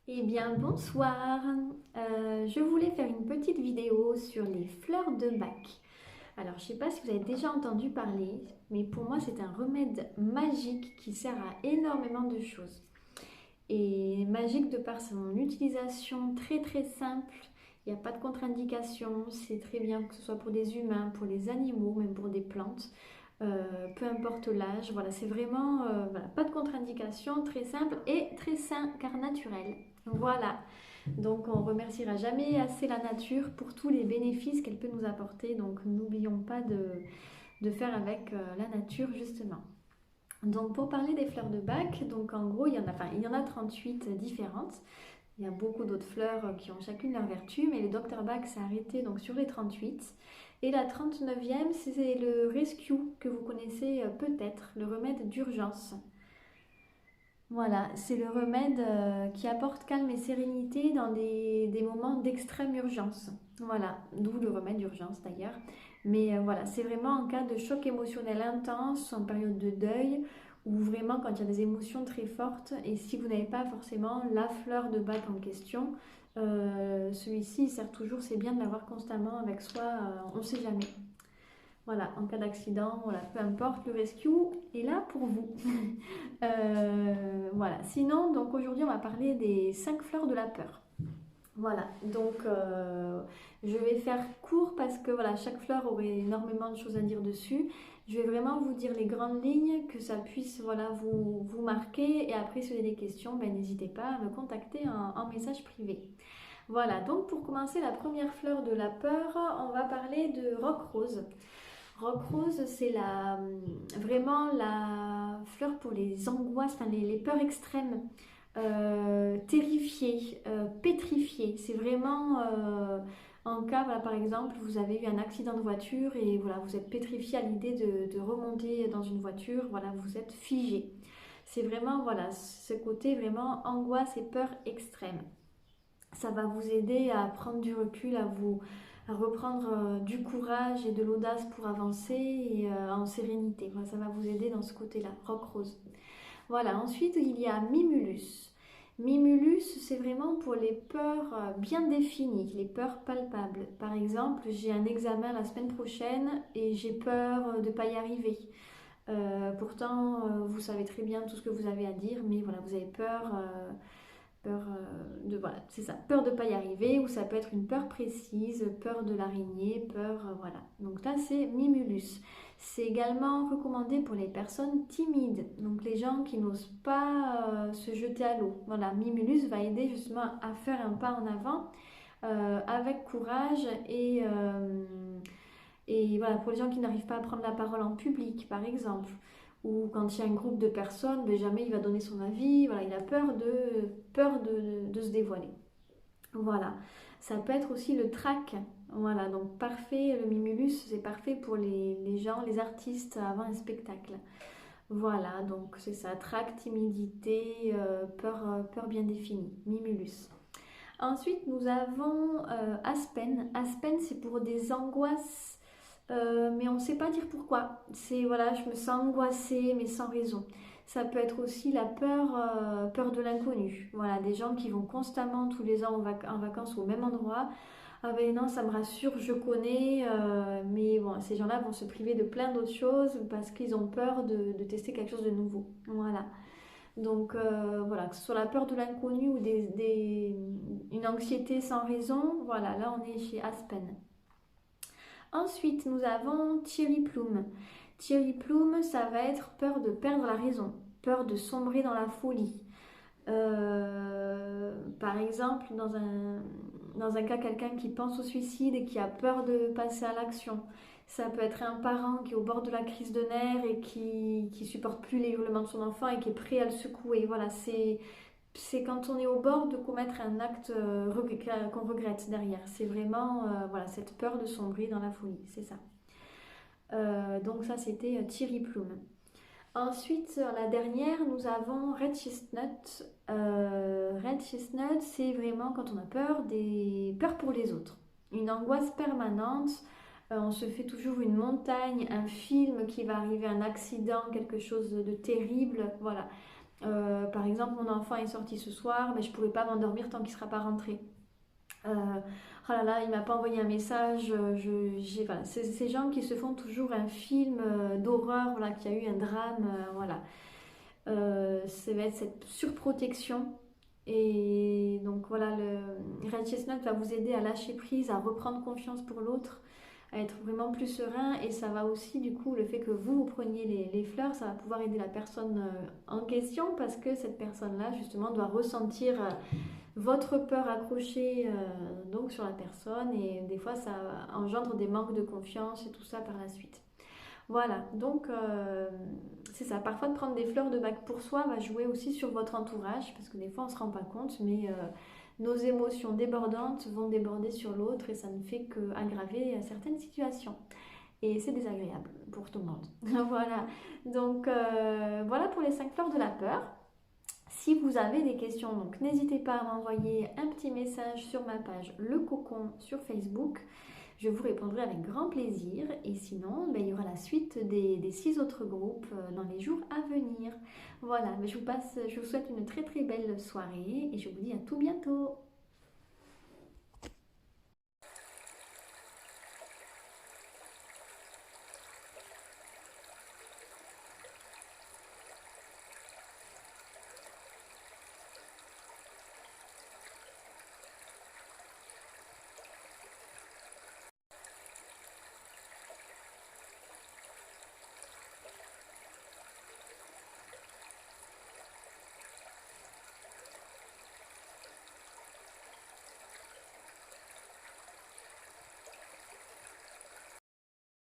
Eh bien, bonsoir. Je voulais faire une petite vidéo sur les fleurs de Bach. Alors, je ne sais pas si vous avez déjà entendu parler, mais pour moi, c'est un remède magique qui sert à énormément de choses. Et magique de par son utilisation très très simple. Il n'y a pas de contre-indication. C'est très bien que ce soit pour des humains, pour les animaux, même pour des plantes. Peu importe l'âge. Voilà, c'est vraiment voilà, pas de contre-indication, très simple et très sain car naturel. Voilà. Donc on remerciera jamais assez la nature pour tous les bénéfices qu'elle peut nous apporter. Donc n'oublions pas de faire avec la nature justement. Donc pour parler des fleurs de bac, donc en gros il y en a 38 différentes. Il y a beaucoup d'autres fleurs qui ont chacune leur vertu, mais le Dr Bach s'est arrêté donc sur les 38. Et la 39e, c'est le Rescue que vous connaissez peut-être, le remède d'urgence. Voilà, c'est le remède qui apporte calme et sérénité dans des moments d'extrême urgence. Voilà, d'où le remède d'urgence d'ailleurs. Mais voilà, c'est vraiment en cas de choc émotionnel intense, en période de deuil, ou vraiment quand il y a des émotions très fortes. Et si vous n'avez pas forcément la fleur de bac en question, celui-ci il sert toujours, c'est bien de l'avoir constamment avec soi, on ne sait jamais. Voilà, en cas d'accident, voilà, peu importe, le rescue est là pour vous. Voilà, sinon, donc aujourd'hui, on va parler des 5 fleurs de la peur. Voilà, donc je vais faire court parce que voilà, chaque fleur aurait énormément de choses à dire dessus. Je vais vraiment vous dire les grandes lignes, que ça puisse voilà, vous marquer. Et après, si vous avez des questions, ben, n'hésitez pas à me contacter en message privé. Voilà, donc pour commencer, la première fleur de la peur, on va parler de roc rose. Rock Rose, c'est vraiment la fleur pour les angoisses, enfin les peurs extrêmes, terrifiées, pétrifiées. C'est vraiment en cas, voilà, par exemple, vous avez eu un accident de voiture et voilà, vous êtes pétrifié à l'idée de remonter dans une voiture, voilà, vous êtes figé. C'est vraiment, voilà, ce côté vraiment angoisse et peur extrême. Ça va vous aider à prendre du recul, à reprendre du courage et de l'audace pour avancer et en sérénité. Voilà, ça va vous aider dans ce côté-là, rock rose. Voilà, ensuite il y a Mimulus. Mimulus, c'est vraiment pour les peurs bien définies, les peurs palpables. Par exemple, j'ai un examen la semaine prochaine et j'ai peur de ne pas y arriver. Pourtant, vous savez très bien tout ce que vous avez à dire, mais voilà, vous avez peur. Peur de voilà, c'est ça, peur de ne pas y arriver, ou ça peut être une peur précise, peur de l'araignée, peur voilà. Donc là c'est Mimulus. C'est également recommandé pour les personnes timides, donc les gens qui n'osent pas se jeter à l'eau. Voilà, Mimulus va aider justement à faire un pas en avant avec courage et voilà, pour les gens qui n'arrivent pas à prendre la parole en public, par exemple, ou quand il y a un groupe de personnes, ben jamais il va donner son avis, voilà, il a peur de se dévoiler. Voilà, ça peut être aussi le trac. Voilà, donc parfait, le Mimulus, c'est parfait pour les gens, les artistes avant un spectacle. Voilà, donc c'est ça, trac, timidité, peur bien définie, Mimulus. Ensuite, nous avons Aspen. Aspen, c'est pour des angoisses, mais on ne sait pas dire pourquoi. C'est voilà, je me sens angoissée, mais sans raison. Ça peut être aussi la peur de l'inconnu. Voilà, des gens qui vont constamment tous les ans en vacances au même endroit. Ah ben non, ça me rassure, je connais, mais bon, ces gens-là vont se priver de plein d'autres choses parce qu'ils ont peur de tester quelque chose de nouveau. Voilà. Donc voilà, que ce soit la peur de l'inconnu ou une anxiété sans raison, voilà, là on est chez Aspen. Ensuite, nous avons Thierry Plume. Thierry Plume, ça va être peur de perdre la raison, peur de sombrer dans la folie. Par exemple, dans un cas, quelqu'un qui pense au suicide et qui a peur de passer à l'action. Ça peut être un parent qui est au bord de la crise de nerfs et qui supporte plus les hurlements de son enfant et qui est prêt à le secouer. Voilà, c'est quand on est au bord de commettre un acte qu'on regrette derrière. C'est vraiment voilà, cette peur de sombrer dans la folie, c'est ça. Donc ça, c'était Thierry Plume. Ensuite, la dernière, nous avons Red Chestnut. Red Chestnut, c'est vraiment quand on a peur, des peurs pour les autres. Une angoisse permanente. On se fait toujours une montagne, un film qui va arriver, un accident, quelque chose de terrible. Voilà. Par exemple, mon enfant est sorti ce soir, mais je ne pouvais pas m'endormir tant qu'il ne sera pas rentré. Oh là là, il m'a pas envoyé un message. Voilà, c'est ces gens qui se font toujours un film d'horreur, voilà, qu'il y a eu un drame, voilà. Ça va être cette surprotection. Et donc voilà, le Red Chestnut va vous aider à lâcher prise, à reprendre confiance pour l'autre, à être vraiment plus serein. Et ça va aussi, du coup, le fait que vous preniez les fleurs, ça va pouvoir aider la personne en question parce que cette personne-là, justement, doit ressentir votre peur accrochée donc sur la personne. Et des fois, ça engendre des manques de confiance et tout ça par la suite. Voilà, donc c'est ça. Parfois, de prendre des fleurs de bac pour soi va jouer aussi sur votre entourage, parce que des fois, on ne se rend pas compte, mais nos émotions débordantes vont déborder sur l'autre et ça ne fait qu'aggraver certaines situations. Et c'est désagréable pour tout le monde. Voilà, donc voilà pour les 5 fleurs de la peur. Si vous avez des questions, donc n'hésitez pas à m'envoyer un petit message sur ma page Le Cocon sur Facebook. Je vous répondrai avec grand plaisir. Et sinon, ben, il y aura la suite des 6 autres groupes dans les jours à venir. Voilà, je vous souhaite une très très belle soirée et je vous dis à tout bientôt.